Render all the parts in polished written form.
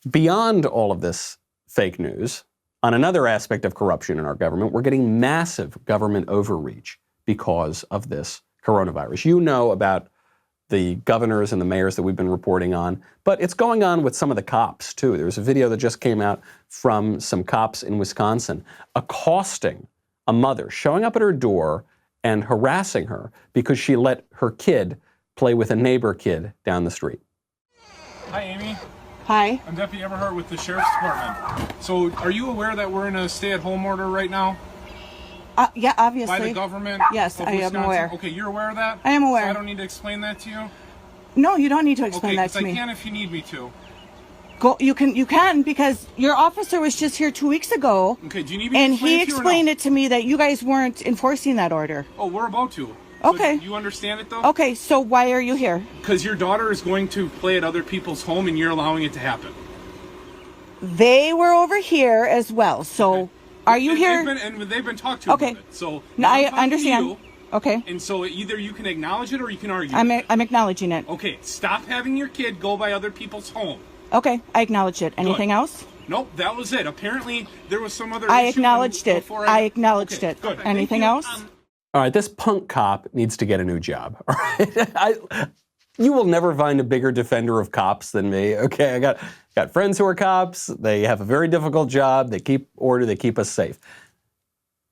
Beyond all of this fake news, on another aspect of corruption in our government, we're getting massive government overreach because of this coronavirus. You know about the governors and the mayors that we've been reporting on, but it's going on with some of the cops too. There's a video that just came out from some cops in Wisconsin accosting a mother, showing up at her door and harassing her because she let her kid play with a neighbor kid down the street. Hi, Amy. Hi. I'm Deputy Everhart with the Sheriff's Department. So are you aware that we're in a stay-at-home order right now? Yeah, obviously. By the government? Yes, I am aware. Okay, you're aware of that? I am aware. So I don't need to explain that to you? No, you don't need to explain that to me. I can if you need me to. Go. You can because your officer was just here 2 weeks ago. Okay, do you need me to and explain he it to you or explained no? it to me that you guys weren't enforcing that order. Oh, we're about to. Okay. So you understand it though? Okay, so why are you here? Because your daughter is going to play at other people's home and you're allowing it to happen. They were over here as well, so Okay. are you And here? they've been talked to Okay. about it. So No, now I I'm talking to understand. you, Okay. and so either you can acknowledge it or you can argue. I'm it. acknowledging it. Okay, stop having your kid go by other people's home. Okay, I acknowledged it. Anything else? Nope, that was it. Apparently, there was some other I issue acknowledged it. before I acknowledged Okay, it. good. Anything Thank you. else? All right, this punk cop needs to get a new job. All right, you will never find a bigger defender of cops than me. Okay, I got friends who are cops. They have a very difficult job. They keep order. They keep us safe.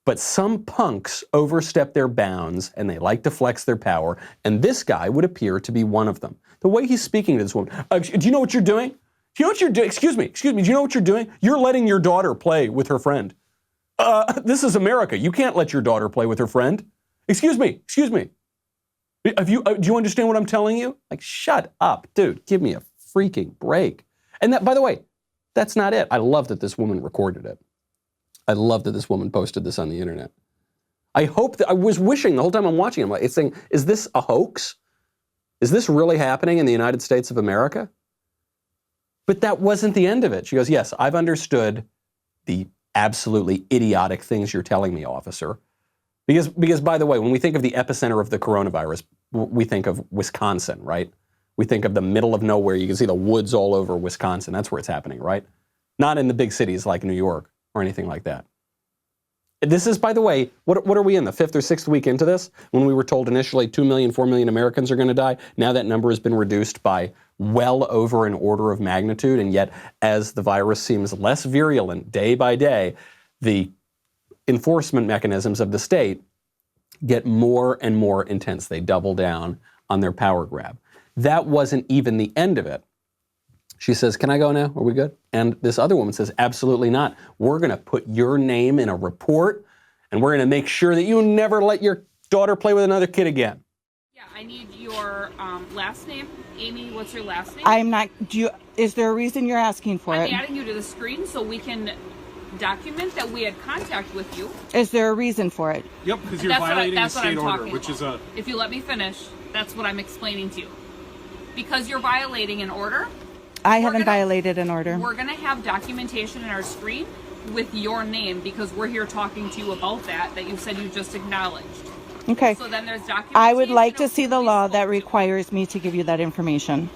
But some punks overstep their bounds and they like to flex their power. And this guy would appear to be one of them. The way he's speaking to this woman. Do you know what you're doing? Do you know what you're doing? Excuse me. Do you know what you're doing? You're letting your daughter play with her friend. This is America. You can't let your daughter play with her friend. Excuse me. Do you understand what I'm telling you? Like, shut up, dude. Give me a freaking break. And that, by the way, that's not it. I love that this woman recorded it. I love that this woman posted this on the internet. I was wishing the whole time I'm watching it, it's saying, is this a hoax? Is this really happening in the United States of America? But that wasn't the end of it. She goes, yes, I've understood the absolutely idiotic things you're telling me, officer. Because by the way, when we think of the epicenter of the coronavirus, we think of Wisconsin, right? We think of the middle of nowhere. You can see the woods all over Wisconsin. That's where it's happening, right? Not in the big cities like New York or anything like that. This is, by the way, what are we in, the 5th or 6th week into this? When we were told initially 2 million, 4 million Americans are going to die. Now that number has been reduced by well over an order of magnitude. And yet, as the virus seems less virulent day by day, the enforcement mechanisms of the state get more and more intense. They double down on their power grab. That wasn't even the end of it. She says, can I go now? Are we good? And this other woman says, absolutely not. We're going to put your name in a report, and we're going to make sure that you never let your daughter play with another kid again. Yeah, I need your last name. Amy, what's your last name? I'm not. Is there a reason you're asking for it? I'm adding you to the screen so we can document that we had contact with you. Is there a reason for it? Yep, because you're violating the state order, which is a... If you let me finish, that's what I'm explaining to you. Because you're violating an order. I haven't violated an order. We're going to have documentation in our screen with your name because we're here talking to you about that you said you just acknowledged. Okay. So then there's documentation. I would like to see the law that requires me to give you that information.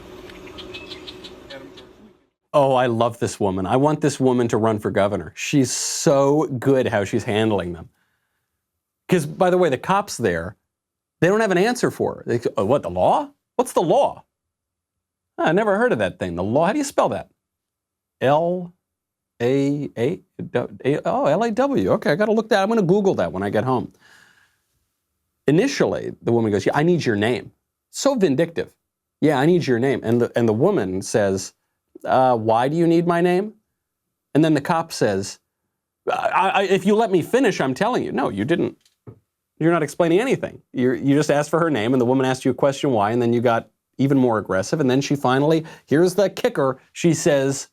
Oh, I love this woman. I want this woman to run for governor. She's so good how she's handling them. Because, by the way, the cops there, they don't have an answer for her. They, oh, what, the law? What's the law? I never heard of that thing. The law, how do you spell that? L-A-A? Oh, L-A-W. Okay, I got to look that. I'm going to Google that when I get home. Initially, the woman goes, yeah, I need your name. So vindictive. Yeah, I need your name. And the woman says, why do you need my name? And then the cop says, if you let me finish, I'm telling you. No, you didn't. You're not explaining anything. You just asked for her name, and the woman asked you a question why, and then you got even more aggressive. And then she finally, here's the kicker, she says,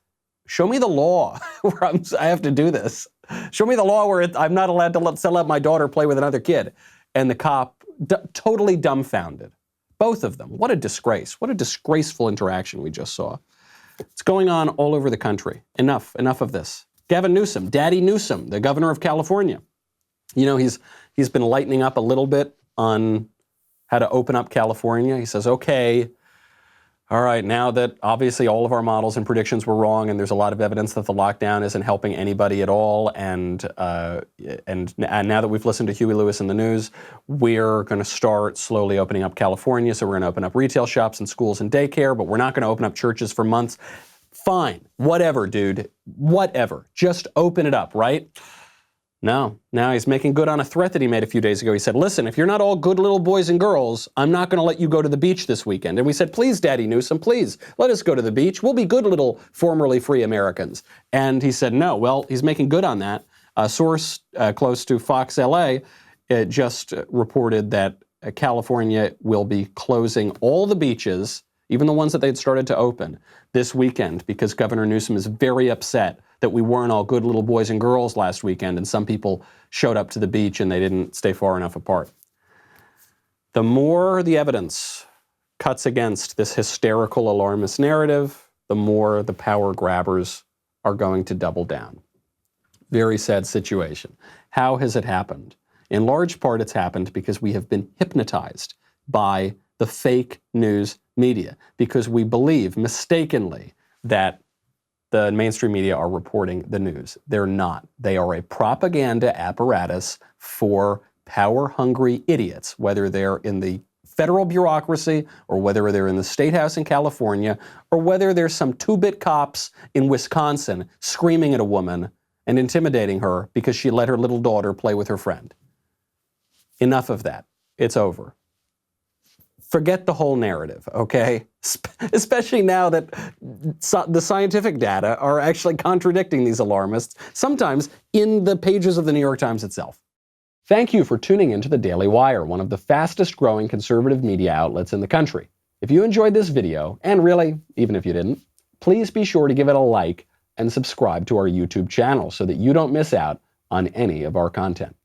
show me the law where I have to do this. Show me the law where I'm not allowed to let my daughter play with another kid. And the cop, totally dumbfounded. Both of them. What a disgrace. What a disgraceful interaction we just saw. It's going on all over the country. Enough of this. Gavin Newsom, Daddy Newsom, the governor of California. You know, he's been lightening up a little bit on how to open up California. He says, okay, All right, now that obviously all of our models and predictions were wrong, and there's a lot of evidence that the lockdown isn't helping anybody at all, and now that we've listened to Huey Lewis in the news, we're going to start slowly opening up California. So we're going to open up retail shops and schools and daycare, but we're not going to open up churches for months. Fine, whatever, dude, whatever. Just open it up, right? No, now he's making good on a threat that he made a few days ago. He said, listen, if you're not all good little boys and girls, I'm not going to let you go to the beach this weekend. And we said, please, Daddy Newsom, please, let us go to the beach. We'll be good little formerly free Americans. And he said, no. Well, he's making good on that. A source close to Fox LA just reported that California will be closing all the beaches, even the ones that they'd started to open, this weekend because Governor Newsom is very upset that we weren't all good little boys and girls last weekend and some people showed up to the beach and they didn't stay far enough apart. The more the evidence cuts against this hysterical alarmist narrative, the more the power grabbers are going to double down. Very sad situation. How has it happened? In large part, it's happened because we have been hypnotized by the fake news media, because we believe mistakenly that the mainstream media are reporting the news. They're not. They are a propaganda apparatus for power-hungry idiots, whether they're in the federal bureaucracy or whether they're in the State House in California or whether there's some two-bit cops in Wisconsin screaming at a woman and intimidating her because she let her little daughter play with her friend. Enough of that. It's over. Forget the whole narrative, okay? Especially now that the scientific data are actually contradicting these alarmists, sometimes in the pages of the New York Times itself. Thank you for tuning into the Daily Wire, one of the fastest growing conservative media outlets in the country. If you enjoyed this video, and really, even if you didn't, please be sure to give it a like and subscribe to our YouTube channel so that you don't miss out on any of our content.